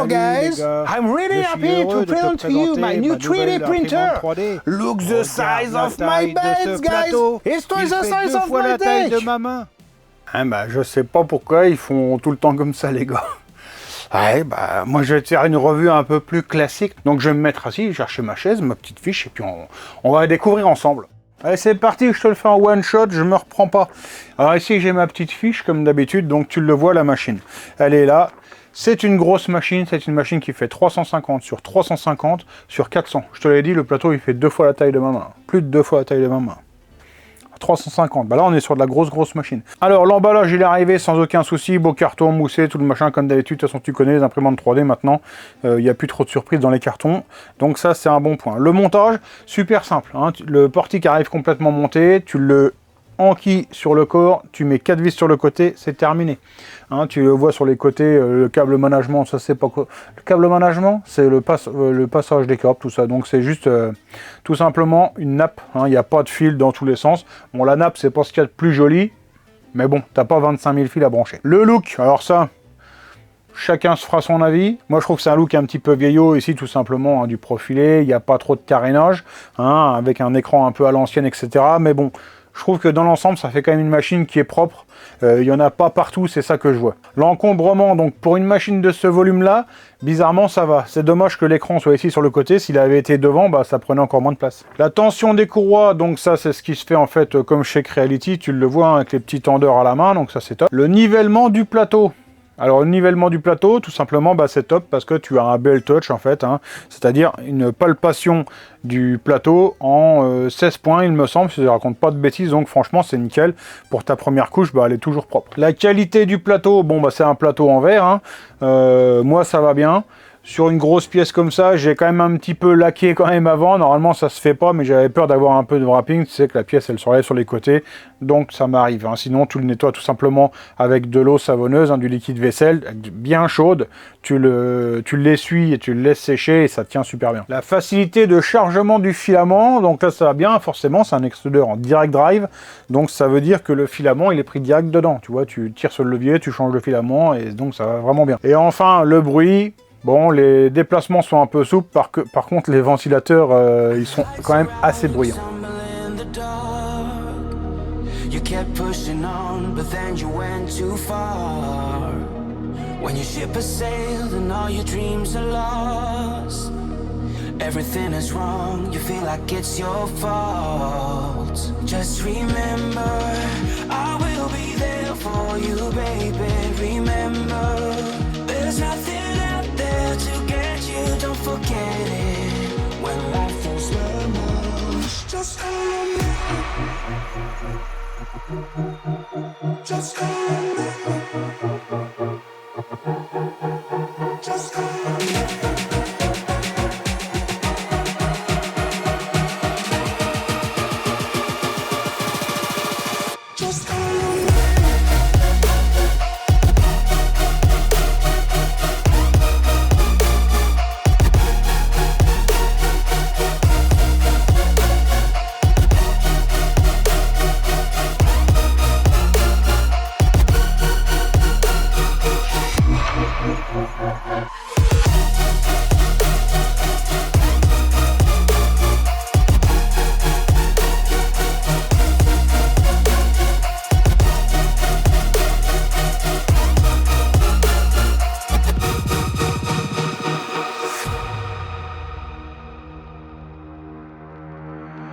Hello guys, I'm really happy to present to you my new 3D printer. Look the size of my beds, guys. It's twice the size of my deck. Hein, bah, je sais pas pourquoi ils font tout le temps comme ça, les gars. Ouais, bah, moi je vais te faire une revue un peu plus classique. Donc je vais me mettre assis, chercher ma chaise, ma petite fiche, et puis on va la découvrir ensemble. Allez, c'est parti, je te le fais en one shot, je me reprends pas. Alors ici j'ai ma petite fiche comme d'habitude, donc tu le vois, la machine. Elle est là. C'est une grosse machine, c'est une machine qui fait 350 sur 350 sur 400. Je te l'ai dit, le plateau il fait 2 fois la taille de ma main. Plus de 2 fois la taille de ma main. 350, bah là on est sur de la grosse machine. Alors l'emballage il est arrivé sans aucun souci, beau carton moussé, tout le machin comme d'habitude. De toute façon tu connais les imprimantes 3D maintenant, il n'y a plus trop de surprises dans les cartons, donc ça c'est un bon point. Le montage, super simple, hein. Le portique arrive complètement monté, tu le enquilles sur le corps, tu mets 4 vis sur le côté, c'est terminé. Hein, tu le vois sur les côtés, le câble management, ça c'est pas quoi. Le câble management, c'est le passage des câbles, tout ça. Donc c'est juste tout simplement une nappe. Il n'y a pas de fil dans tous les sens. Bon, la nappe, c'est pas ce qu'il y a de plus joli, mais bon, t'as pas 25 000 fils à brancher. Le look, alors ça, chacun se fera son avis. Moi, je trouve que c'est un look un petit peu vieillot ici, tout simplement, hein, du profilé. Il n'y a pas trop de carénage, hein, avec un écran un peu à l'ancienne, etc. Mais bon. Je trouve que dans l'ensemble, ça fait quand même une machine qui est propre. Il n'y en a pas partout, c'est ça que je vois. L'encombrement, donc pour une machine de ce volume-là, bizarrement, ça va. C'est dommage que l'écran soit ici sur le côté. S'il avait été devant, bah, ça prenait encore moins de place. La tension des courroies, donc ça, c'est ce qui se fait en fait comme chez Creality. Tu le vois hein, avec les petits tendeurs à la main, donc ça, c'est top. Le nivellement du plateau. Alors le nivellement du plateau, tout simplement, bah, c'est top parce que tu as un bel touch en fait, hein, c'est-à-dire une palpation du plateau en 16 points il me semble, si je ne raconte pas de bêtises, donc franchement c'est nickel. Pour ta première couche, bah, elle est toujours propre. La qualité du plateau, bon bah c'est un plateau en verre, hein. Moi ça va bien. Sur une grosse pièce comme ça, j'ai quand même un petit peu laqué quand même avant. Normalement, ça se fait pas, mais j'avais peur d'avoir un peu de wrapping. Tu sais que la pièce, elle se relève sur les côtés. Donc, ça m'arrive. Hein. Sinon, tu le nettoies tout simplement avec de l'eau savonneuse, hein, du liquide vaisselle, bien chaude. Tu l'essuies et tu le laisses sécher et ça tient super bien. La facilité de chargement du filament. Donc là, ça va bien. Forcément, c'est un extrudeur en direct drive. Donc, ça veut dire que le filament, il est pris direct dedans. Tu vois, tu tires sur le levier, tu changes le filament et donc, ça va vraiment bien. Et enfin, le bruit. Bon, les déplacements sont un peu souples, par contre les ventilateurs, ils sont quand même assez bruyants. You kept pushing on, but then you went too far. When your ship has sailed and all your dreams are lost, everything is wrong, you feel like it's your fault. Just remember, I will be there for you, baby. Remember, there's nothing to get you, don't forget it. When life throws lemons, just call me. Just call me. Just call me.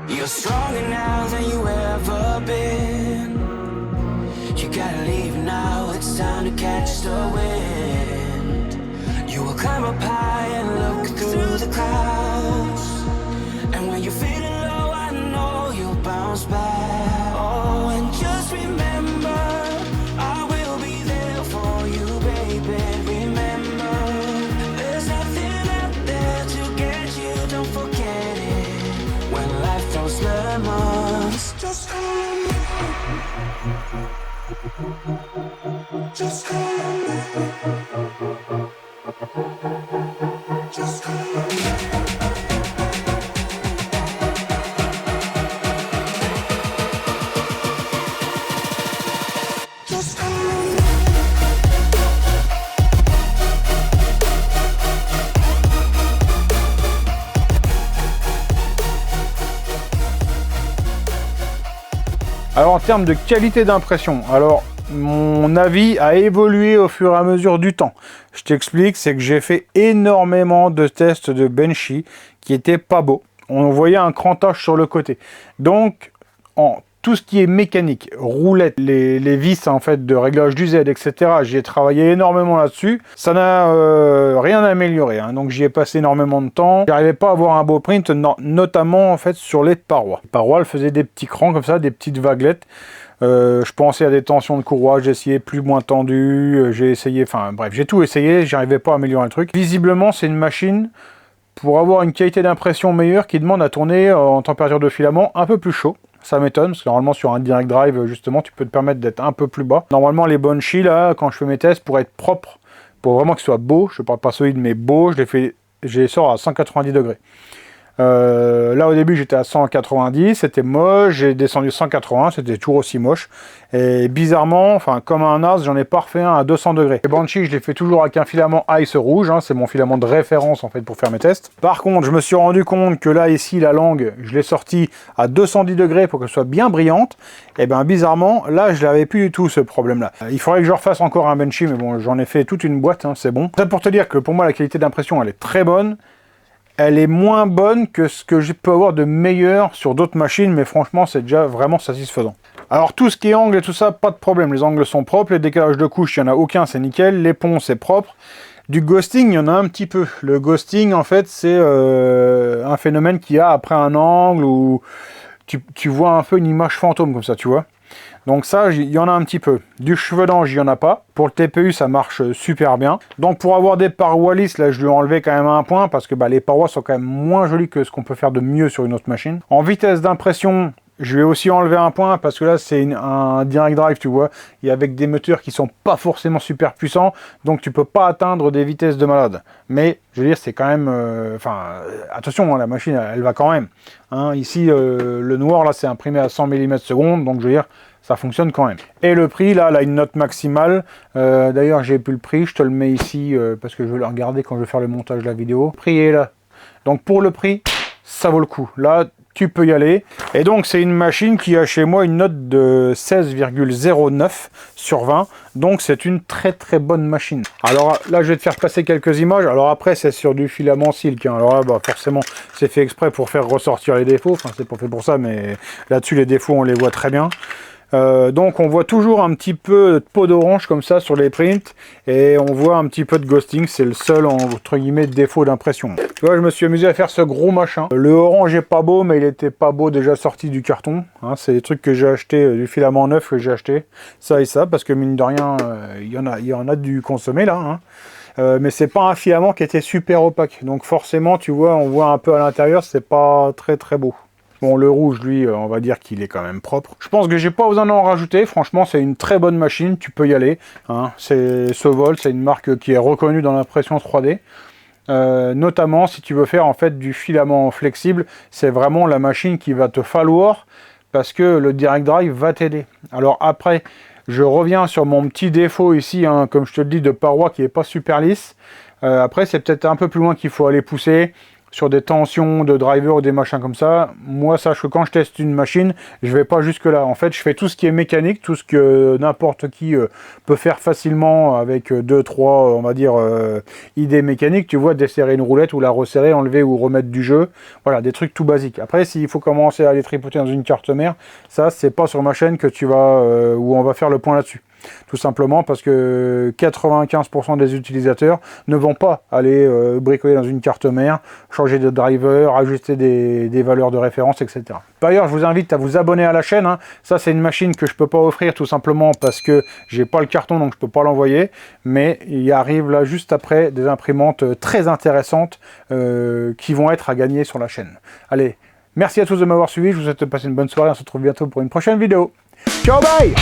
You're stronger now than you ever been. You gotta leave now, it's time to catch the wind. You will climb up high and look through the clouds. And when you're feeling low, I know you'll bounce back. Oh, and just remember, I will be there for you, baby. Remember, there's nothing out there to get you, don't forget it. When life throws lemons, just call me. Just call me. Just call me. Just call me. Alors en termes de qualité d'impression, alors mon avis a évolué au fur et à mesure du temps. Je t'explique, c'est que j'ai fait énormément de tests de Benchy qui étaient pas beaux. On voyait un crantage sur le côté. Donc, en tout ce qui est mécanique, roulette, les vis en fait de réglage du Z, etc. J'y ai travaillé énormément là-dessus. Ça n'a rien amélioré. Hein. Donc j'y ai passé énormément de temps. J'arrivais pas à avoir un beau print, notamment en fait sur les parois. Les parois, elles faisaient des petits crans comme ça, des petites vaguelettes. Je pensais à des tensions de courroie, j'ai essayé plus moins tendu, j'ai essayé, enfin bref, j'ai tout essayé, j'arrivais pas à améliorer le truc. Visiblement, c'est une machine pour avoir une qualité d'impression meilleure qui demande à tourner en température de filament un peu plus chaud. Ça m'étonne, parce que normalement sur un direct drive, justement, tu peux te permettre d'être un peu plus bas. Normalement, les Benchy, là, quand je fais mes tests, pour être propre, pour vraiment qu'ils soient beaux, je parle pas solide, mais beaux, je les sors à 190 degrés. Là au début j'étais à 190, c'était moche, j'ai descendu 180, c'était toujours aussi moche. Et bizarrement, enfin comme un as, j'en ai pas refait un à 200 degrés. Les Benchy, je les fais toujours avec un filament Ice rouge, hein, c'est mon filament de référence en fait pour faire mes tests. Par contre, je me suis rendu compte que là ici, la langue, je l'ai sortie à 210 degrés pour qu'elle soit bien brillante. Et bien bizarrement, là je l'avais plus du tout ce problème-là. Il faudrait que je refasse encore un Benchy, mais bon, j'en ai fait toute une boîte, hein, c'est bon. Ça pour te dire que pour moi la qualité d'impression elle est très bonne. Elle est moins bonne que ce que je peux avoir de meilleur sur d'autres machines, mais franchement, c'est déjà vraiment satisfaisant. Alors, tout ce qui est angle et tout ça, pas de problème. Les angles sont propres, les décalages de couche, il n'y en a aucun, c'est nickel. Les ponts, c'est propre. Du ghosting, il y en a un petit peu. Le ghosting, en fait, c'est un phénomène qu'il y a après un angle où tu vois un peu une image fantôme, comme ça, tu vois. Donc ça, il y en a un petit peu. Du cheveu d'ange, il n'y en a pas. Pour le TPU, ça marche super bien. Donc pour avoir des parois lisses, là, je lui ai enlevé quand même un point parce que les parois sont quand même moins jolies que ce qu'on peut faire de mieux sur une autre machine. En vitesse d'impression, je lui ai aussi enlevé un point parce que là, c'est un direct drive, tu vois. Et avec des moteurs qui sont pas forcément super puissants, donc tu peux pas atteindre des vitesses de malade. Mais, je veux dire, c'est quand même... attention, hein, la machine, elle va quand même. Hein, ici, le noir, là, c'est imprimé à 100 mm/s, donc je veux dire... ça fonctionne quand même. Et le prix, là, elle a une note maximale. D'ailleurs, j'ai plus le prix, je te le mets ici parce que je vais le regarder quand je vais faire le montage de la vidéo. Le prix est là. Donc pour le prix, ça vaut le coup. Là, tu peux y aller. Et donc, c'est une machine qui a chez moi une note de 16,09 sur 20. Donc, c'est une très très bonne machine. Alors là, je vais te faire passer quelques images. Alors après, c'est sur du filament silk. Hein. Alors là, forcément, c'est fait exprès pour faire ressortir les défauts. Enfin, c'est pas fait pour ça, mais là-dessus, les défauts, on les voit très bien. Donc on voit toujours un petit peu de peau d'orange comme ça sur les prints et on voit un petit peu de ghosting, c'est le seul entre guillemets défaut d'impression. Tu vois, je me suis amusé à faire ce gros machin. Le orange est pas beau, mais il était pas beau déjà sorti du carton. Hein, c'est des trucs que j'ai acheté, du filament neuf que j'ai acheté, ça et ça, parce que mine de rien, il y en a du consommé là. Hein. Mais c'est pas un filament qui était super opaque, donc forcément tu vois, on voit un peu à l'intérieur, c'est pas très très beau. Bon, le rouge, lui, on va dire qu'il est quand même propre. Je pense que j'ai pas besoin d'en rajouter. Franchement, c'est une très bonne machine. Tu peux y aller. Hein. C'est Sovol, c'est une marque qui est reconnue dans l'impression 3D. Notamment, si tu veux faire en fait du filament flexible, c'est vraiment la machine qu'il va te falloir parce que le direct drive va t'aider. Alors après, je reviens sur mon petit défaut ici, hein, comme je te le dis, de paroi qui est pas super lisse. Après, c'est peut-être un peu plus loin qu'il faut aller pousser. Sur des tensions de driver ou des machins comme ça, moi sache que quand je teste une machine, je vais pas jusque là. En fait, je fais tout ce qui est mécanique, tout ce que n'importe qui peut faire facilement avec 2-3, on va dire, idées mécaniques. Tu vois, desserrer une roulette ou la resserrer, enlever ou remettre du jeu. Voilà, des trucs tout basiques. Après, s'il faut commencer à aller tripoter dans une carte mère, ça, c'est pas sur ma chaîne que tu vas, où on va faire le point là-dessus. Tout simplement parce que 95% des utilisateurs ne vont pas aller bricoler dans une carte mère, changer de driver, ajuster des valeurs de référence, etc. Par ailleurs, je vous invite à vous abonner à la chaîne. Hein. Ça, c'est une machine que je ne peux pas offrir tout simplement parce que j'ai pas le carton, donc je peux pas l'envoyer. Mais il arrive là juste après des imprimantes très intéressantes qui vont être à gagner sur la chaîne. Allez, merci à tous de m'avoir suivi. Je vous souhaite de passer une bonne soirée. On se retrouve bientôt pour une prochaine vidéo. Ciao, bye!